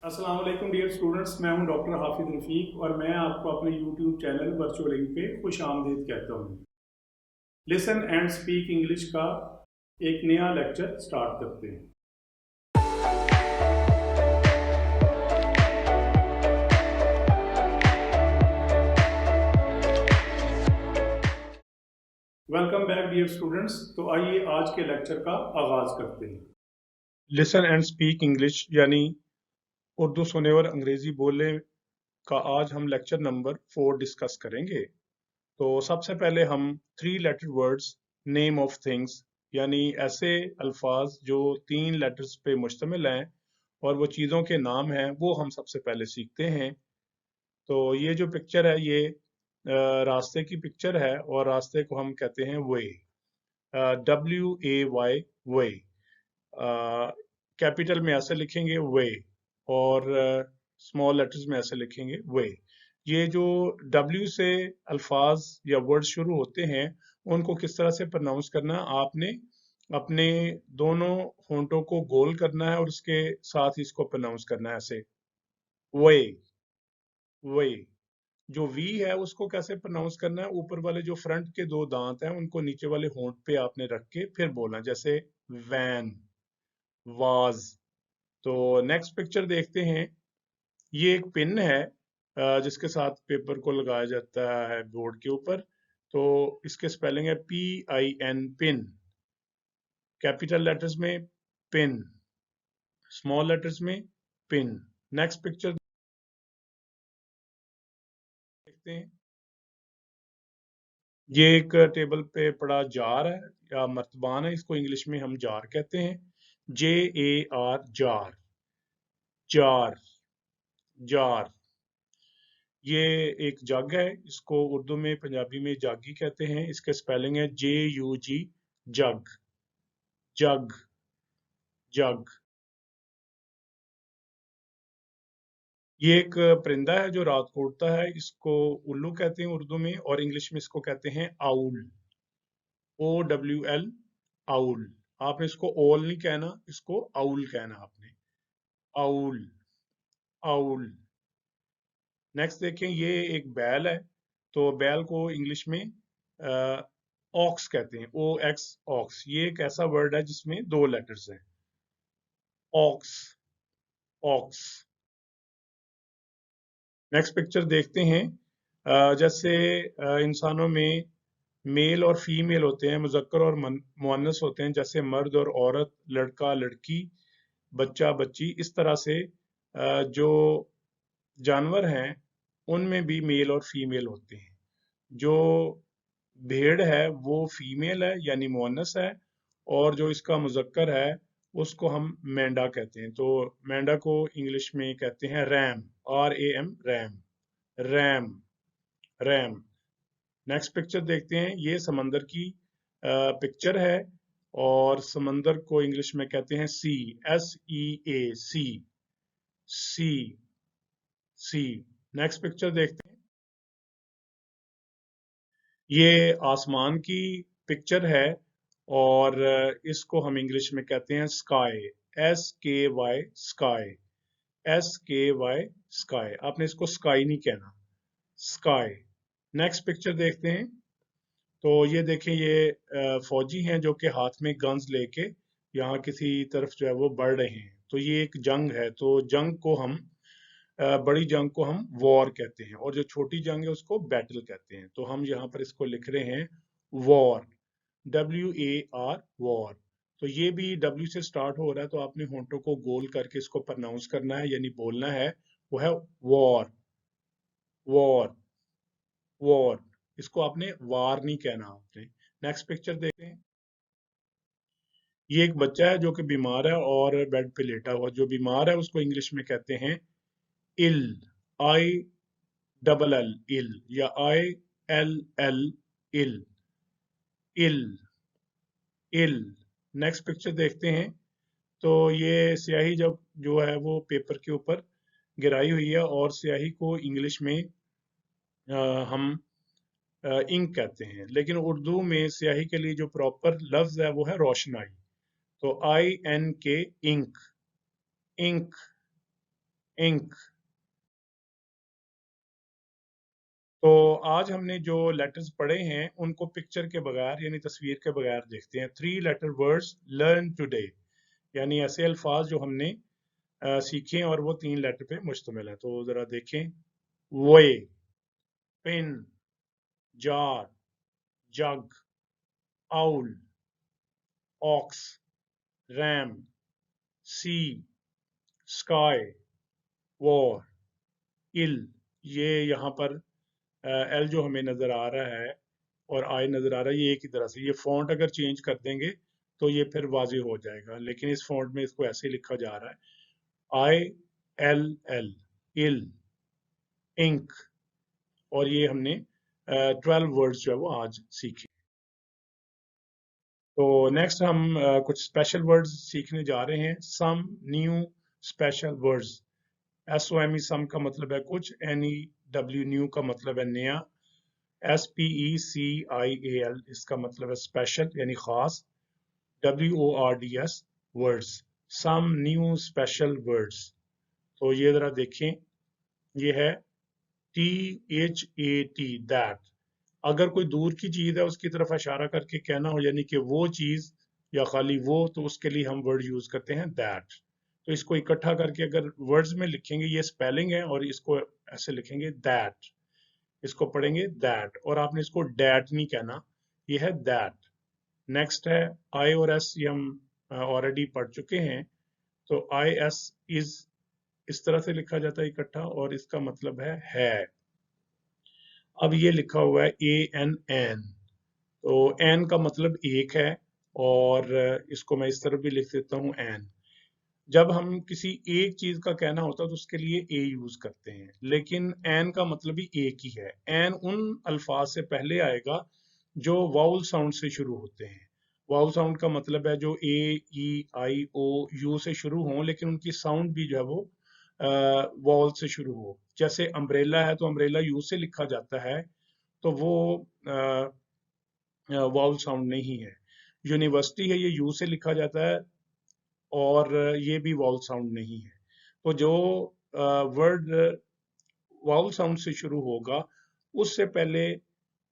अस्सलाम वालेकुम dear students, मैं हूं डॉक्टर हाफिज रफ़ीक और मैं आपको अपने यूट्यूब चैनल वर्चुअल इंक पे खुश आमदीद कहता हूं। लिसन एंड स्पीक इंग्लिश का एक नया लेक्चर स्टार्ट करते हैं। Welcome back dear students. तो आइए आज के लेक्चर का आगाज करते हैं। लिसन एंड स्पीक इंग्लिश यानी उर्दू सुने और अंग्रेजी बोलने का आज हम लेक्चर नंबर 4 डिस्कस करेंगे। तो सबसे पहले हम 3 letter words name of things यानी ऐसे अल्फाज जो 3 लेटर्स पे मुश्तमिल हैं और वो चीज़ों के नाम हैं, वो हम सबसे पहले सीखते हैं। तो ये जो पिक्चर है ये रास्ते की पिक्चर है और रास्ते को हम कहते हैं वे, WAY, वे। कैपिटल में ऐसे लिखेंगे वे और स्मॉल लेटर्स में ऐसे लिखेंगे वे। ये जो W से अल्फाज या वर्ड शुरू होते हैं उनको किस तरह से प्रोनाउंस करना है, आपने अपने दोनों होंठों को गोल करना है और उसके साथ ही इसको प्रोनाउंस करना है ऐसे वे वे। जो वी है उसको कैसे प्रोनाउंस करना है, ऊपर वाले जो फ्रंट के 2 दांत हैं उनको नीचे वाले होंठ पे आपने रख के फिर बोलना, जैसे वैन, वाज। तो नेक्स्ट पिक्चर देखते हैं। ये एक पिन है जिसके साथ पेपर को लगाया जाता है बोर्ड के ऊपर। तो इसके स्पेलिंग है PIN, पिन। कैपिटल लेटर्स में पिन, स्मॉल लेटर्स में पिन। नेक्स्ट पिक्चर देखते हैं। ये एक टेबल पे पड़ा जार है या मर्तबान है, इसको इंग्लिश में हम जार कहते हैं। JAR, jar, jar, jar. ये एक जग है, इसको उर्दू में पंजाबी में जागी कहते हैं। इसके स्पेलिंग है JUG, जग, जग, जग। ये एक परिंदा है जो रात को उड़ता है, इसको उल्लू कहते हैं उर्दू में और इंग्लिश में इसको कहते हैं आउल, OWL, आउल। आपने इसको ओल नहीं कहना, इसको आउल कहना आपने, आउल, आउल। नेक्स्ट देखें, ये एक बैल है। तो बैल को इंग्लिश में ऑक्स कहते हैं, OX, ऑक्स। ये एक ऐसा वर्ड है जिसमें 2 लेटर्स हैं, ऑक्स, ऑक्स। नेक्स्ट पिक्चर देखते हैं। जैसे इंसानों में मेल और फीमेल होते हैं, मुज़क्कर और मुअन्नस होते हैं, जैसे मर्द और औरत, लड़का लड़की, बच्चा बच्ची। इस तरह से जो जानवर हैं उनमें भी मेल और फीमेल होते हैं। जो भेड़ है वो फीमेल है यानी मुअन्नस है और जो इसका मुज़क्कर है उसको हम मेंढा कहते हैं। तो मेंढा को इंग्लिश में कहते हैं RAM, RAM, RAM, RAM, RAM. Next picture देखते हैं। ये समंदर की पिक्चर है और समंदर को इंग्लिश में कहते हैं सी, SEA, सी, सी, सी। नेक्स्ट पिक्चर देखते हैं। ये आसमान की पिक्चर है और इसको हम इंग्लिश में कहते हैं sky, SKY, sky, SKY, sky. आपने इसको स्काई नहीं कहना, स्काई। नेक्स्ट पिक्चर देखते हैं। तो ये देखें, ये फौजी हैं जो कि हाथ में गन्स लेके यहाँ किसी तरफ जो है वो बढ़ रहे हैं। तो ये एक जंग है। तो जंग को हम बड़ी जंग को हम वॉर कहते हैं और जो छोटी जंग है उसको बैटल कहते हैं। तो हम यहाँ पर इसको लिख रहे हैं वॉर, WAR, वॉर। तो ये भी W से स्टार्ट हो रहा है, तो आपने होंठों को गोल करके इसको प्रोनाउंस करना है यानी बोलना है, वो है वॉर, वॉर, वॉर। इसको आपने वार नहीं कहना आपने। नेक्स्ट पिक्चर देखते हैं। ये एक बच्चा है जो कि बीमार है और बेड पे लेटा हुआ। जो बीमार है उसको इंग्लिश में कहते हैं इल, ILL, इल या ILL, इल, इल, इल। नेक्स्ट पिक्चर देखते हैं। तो ये स्याही जब जो है वो पेपर के ऊपर गिराई हुई है और स्याही को इंग्लिश में हम इंक कहते हैं, लेकिन उर्दू में स्याही के लिए जो प्रॉपर लफ्ज है वो है रोशनाई। तो INK, इंक, इंक, इंक। तो आज हमने जो लेटर्स पढ़े हैं उनको पिक्चर के बगैर यानी तस्वीर के बगैर देखते हैं। 3 लेटर वर्ड्स लर्न टुडे, यानी ऐसे अल्फाज जो हमने सीखे हैं और वो 3 लेटर पे मुश्तमिल है। तो जरा देखें। वे, पिन, जार, जग, आउल, ऑक्स, रैम, सी, स्काई, वॉर, इल। ये यहाँ पर एल जो हमें नजर आ रहा है और आई नजर आ रहा है, ये एक ही तरह से। ये फॉन्ट अगर चेंज कर देंगे तो ये फिर वाज़ेह हो जाएगा, लेकिन इस फॉन्ट में इसको ऐसे लिखा जा रहा है, I L L, ill, ink. और ये हमने 12 वर्ड्स जो है वो आज सीखे। तो नेक्स्ट हम कुछ स्पेशल वर्ड्स सीखने जा रहे हैं। Some new special words. SOME some का मतलब है कुछ, NEW न्यू का मतलब है नया, SPECIAL इसका मतलब है स्पेशल यानी खास, WORDS words, some new special words. तो ये जरा देखें, ये है THAT, दैट। अगर कोई दूर की चीज है उसकी तरफ इशारा करके कहना हो, यानी कि वो चीज या खाली वो, तो उसके लिए हम वर्ड यूज करते हैं दैट। तो इसको इकट्ठा करके अगर वर्ड्स में लिखेंगे, ये स्पेलिंग है, और इसको ऐसे लिखेंगे दैट, इसको पढ़ेंगे दैट, और आपने इसको डैट नहीं कहना, ये है दैट। नेक्स्ट है आई और एस, ये हम ऑलरेडी पढ़ चुके हैं। तो IS इज इस तरह से लिखा जाता है इकट्ठा, और इसका मतलब है। अब ये लिखा हुआ है ANN, तो एन का मतलब एक है, और इसको मैं इस तरह भी लिख देता हूँ एन। जब हम किसी एक चीज का कहना होता है तो उसके लिए ए यूज करते हैं, लेकिन एन का मतलब भी एक ही है। एन उन अल्फाज से पहले आएगा जो वाउल साउंड से शुरू होते हैं। वाउल साउंड का मतलब है जो A, E, I, O, U से शुरू हों, लेकिन उनकी साउंड भी जो है वो वाउल से शुरू हो। जैसे अम्ब्रेला है तो अम्ब्रेला यू से लिखा जाता है, तो वो वाउल साउंड नहीं है। यूनिवर्सिटी है, ये यू से लिखा जाता है, और ये भी वाउल साउंड नहीं है। तो जो वर्ड वाउल साउंड से शुरू होगा उससे पहले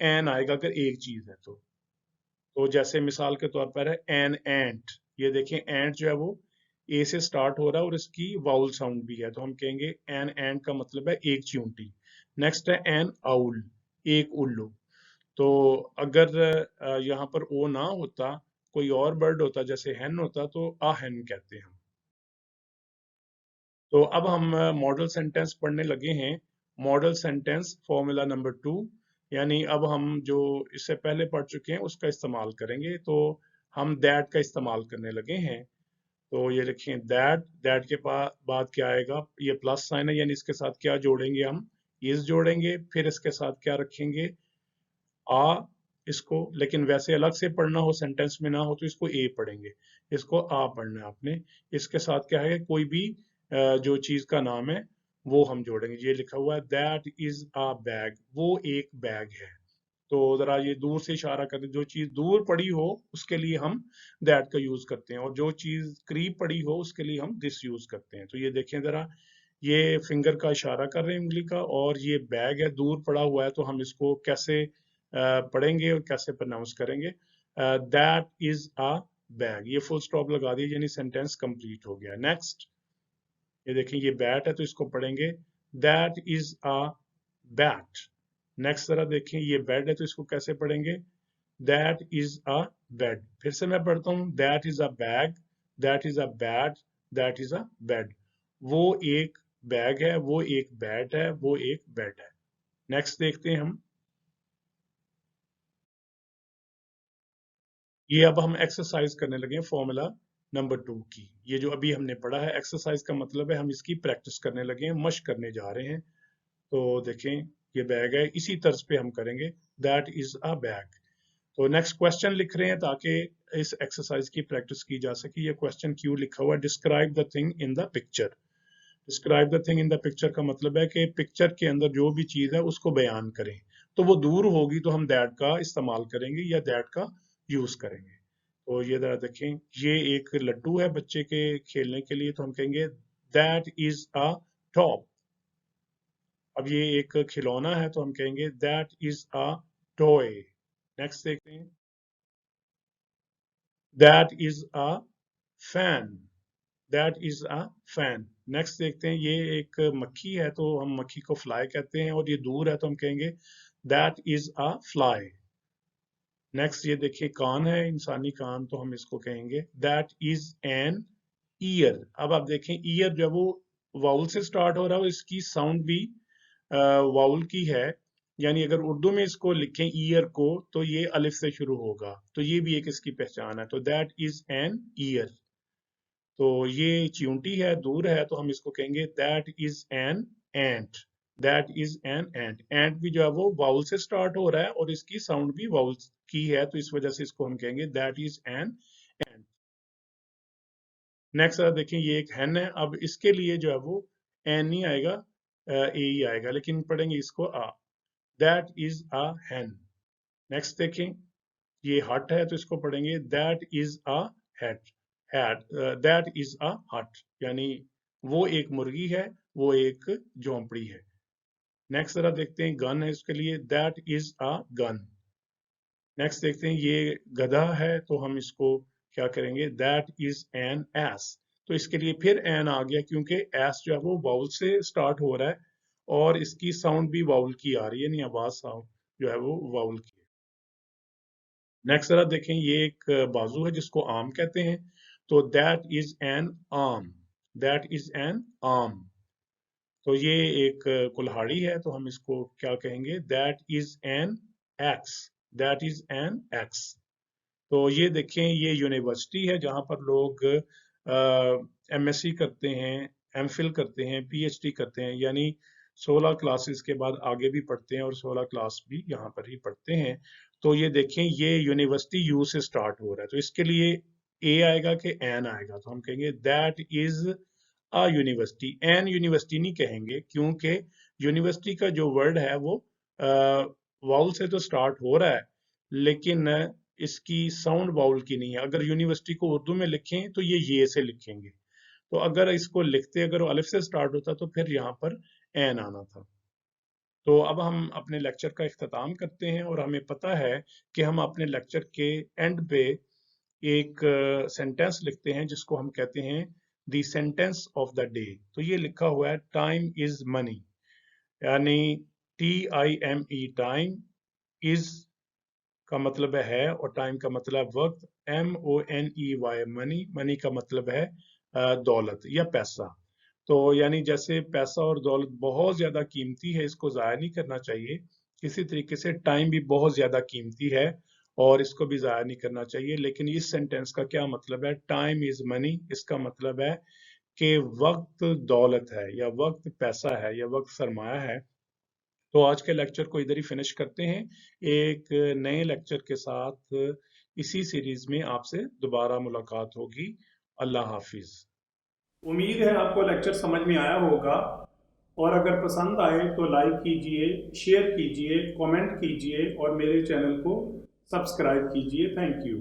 एन आएगा अगर एक चीज है तो जैसे मिसाल के तौर पर है एन एंट। ये देखें, एंट जो है वो ए से स्टार्ट हो रहा है और इसकी वाउल साउंड भी है, तो हम कहेंगे एन एंट का मतलब है एक चींटी। नेक्स्ट है एन आउल, एक उल्लू। तो अगर यहाँ पर ओ ना होता, कोई और बर्ड होता जैसे हैन होता, तो आ हैन कहते हैं हम। तो अब हम मॉडल सेंटेंस पढ़ने लगे हैं। मॉडल सेंटेंस फॉर्मूला नंबर 2, यानी अब हम जो इससे पहले पढ़ चुके हैं उसका इस्तेमाल करेंगे। तो हम दैट का इस्तेमाल करने लगे हैं। तो ये लिखें दैट, दैट के बाद क्या आएगा, ये प्लस साइन है, यानी इसके साथ क्या जोड़ेंगे हम, इज जोड़ेंगे, फिर इसके साथ क्या रखेंगे, आ। इसको लेकिन वैसे अलग से पढ़ना हो, सेंटेंस में ना हो, तो इसको ए पढ़ेंगे, इसको आ पढ़ना है आपने। इसके साथ क्या है, कोई भी जो चीज का नाम है वो हम जोड़ेंगे। ये लिखा हुआ है दैट इज अ बैग, वो एक बैग है। तो जरा ये दूर से इशारा करें, जो चीज दूर पड़ी हो उसके लिए हम दैट का यूज करते हैं, और जो चीज करीब पड़ी हो उसके लिए हम दिस यूज करते हैं। तो ये देखें जरा, ये फिंगर का इशारा कर रहे हैं उंगली का, और ये बैग है दूर पड़ा हुआ है, तो हम इसको कैसे पढ़ेंगे और कैसे प्रोनाउंस करेंगे, दैट इज अ बैग। ये फुल स्टॉप लगा दिए, यानी सेंटेंस कंप्लीट हो गया। नेक्स्ट, ये देखें ये बैट है तो इसको पढ़ेंगे that is a bat. Next जरा देखें, ये बेड है तो इसको कैसे पढ़ेंगे, दैट इज अ बेड। फिर से मैं पढ़ता हूँ, that is a bag, that is a bat, that is a bed. वो एक बैग है, वो एक बैट है, वो एक बेड है। नेक्स्ट देखते हैं हम। ये अब हम एक्सरसाइज करने लगे हैं फॉर्मूला नंबर 2 की। ये जो अभी हमने पढ़ा है, एक्सरसाइज का मतलब है हम इसकी प्रैक्टिस करने लगे हैं, मश्क करने जा रहे हैं। तो देखें, ये बैग है, इसी तर्ज पे हम करेंगे, दैट इज अ बैग। तो नेक्स्ट क्वेश्चन लिख रहे हैं ताकि इस एक्सरसाइज की प्रैक्टिस की जा सके। ये क्वेश्चन क्यों लिखा हुआ है, describe the thing in the picture. Describe the thing in the picture का मतलब है कि पिक्चर के अंदर जो भी चीज है उसको बयान करें। तो वो दूर होगी तो हम दैट का इस्तेमाल करेंगे या दैट का यूज करेंगे। तो ये जरा देखें, ये एक लड्डू है बच्चे के खेलने के लिए, तो हम कहेंगे दैट इज अ टॉप। अब ये एक खिलौना है तो हम कहेंगे that is a toy. Next देखते हैं, that is a fan. That is a fan. Next देखते हैं, ये एक मक्खी है तो हम मक्खी को फ्लाई कहते हैं, और ये दूर है तो हम कहेंगे that is a fly. Next ये देखिए कान है, इंसानी कान, तो हम इसको कहेंगे दैट इज एन ईयर। अब आप देखें ईयर जो है वो वाउल से स्टार्ट हो रहा है, इसकी साउंड भी वाउल की है, यानी अगर उर्दू में इसको लिखें ईयर को तो ये अलिफ से शुरू होगा, तो ये भी एक इसकी पहचान है। तो दैट इज एन ईयर। तो ये चींटी है, दूर है, तो हम इसको कहेंगे that is an ant. That is an ant. Ant भी जो है वो वाउल से स्टार्ट हो रहा है और इसकी साउंड भी वाउल की है, तो इस वजह से इसको हम कहेंगे that is an ant. Next देखें, ये एक हैन है। अब इसके लिए जो है वो एन नहीं आएगा, ए ही आएगा, लेकिन पढ़ेंगे इसको आ। That is a hen. Next देखें, ये हट है तो इसको पढ़ेंगे that is a hat. Hat, that is a hut, यानी वो एक मुर्गी है, वो एक झोंपड़ी है। नेक्स्ट जरा देखते हैं, गन है, इसके लिए that is a gun. Next देखते हैं, ये गधा है तो हम इसको क्या करेंगे, दैट इज एन एस। तो इसके लिए फिर एन आ गया, क्योंकि एस जो है वो वाउल से स्टार्ट हो रहा है और इसकी साउंड भी वाउल की आ रही है, यानी आवाज साउंड जो है वो वाउल की है। नेक्स्ट जरा देखें, ये एक बाजू है जिसको आर्म कहते हैं, तो that is N arm. That is N arm. तो ये एक कुल्हाड़ी है तो हम इसको क्या कहेंगे, that is N x. That is N x. तो ये देखें, ये यूनिवर्सिटी है जहाँ पर लोग एमएससी करते हैं, एमफिल करते हैं, पीएचडी करते हैं, यानी 16 क्लासेस के बाद आगे भी पढ़ते हैं और 16 क्लास भी यहाँ पर ही पढ़ते हैं। तो ये देखें, ये यूनिवर्सिटी यू से स्टार्ट हो रहा है, तो इसके लिए ए आएगा कि एन आएगा, तो हम कहेंगे that is a university. An university नहीं कहेंगे, क्योंकि यूनिवर्सिटी का जो वर्ड है वो वाउल से तो स्टार्ट हो रहा है, लेकिन इसकी साउंड वाउल की नहीं है। अगर यूनिवर्सिटी को उर्दू में लिखें तो ये से लिखेंगे, तो अगर इसको लिखते अगर वो अलिफ से स्टार्ट होता तो फिर यहाँ पर एन आना था। तो अब हम अपने लेक्चर का इख्तिताम करते हैं, और हमें पता है कि हम अपने लेक्चर के एंड पे एक सेंटेंस लिखते हैं जिसको हम कहते हैं the sentence of the day. तो ये लिखा हुआ है टाइम इज मनी, यानी TIME, टाइम इज का मतलब है और टाइम का मतलब वक्त, MONEY मनी, मनी का मतलब है दौलत या पैसा। तो यानी जैसे पैसा और दौलत बहुत ज्यादा कीमती है, इसको जाया नहीं करना चाहिए, इसी तरीके से टाइम भी बहुत ज्यादा कीमती है और इसको भी जाया नहीं करना चाहिए। लेकिन इस सेंटेंस का क्या मतलब है, टाइम इज मनी, इसका मतलब है कि वक्त दौलत है या वक्त पैसा है या वक्त सरमाया है। तो आज के लेक्चर को इधर ही फिनिश करते हैं, एक नए लेक्चर के साथ इसी सीरीज में आपसे दोबारा मुलाकात होगी। अल्लाह हाफिज। उम्मीद है आपको लेक्चर समझ में आया होगा, और अगर पसंद आए तो लाइक कीजिए, शेयर कीजिए, कमेंट कीजिए और मेरे चैनल को सब्सक्राइब कीजिए। Thank you.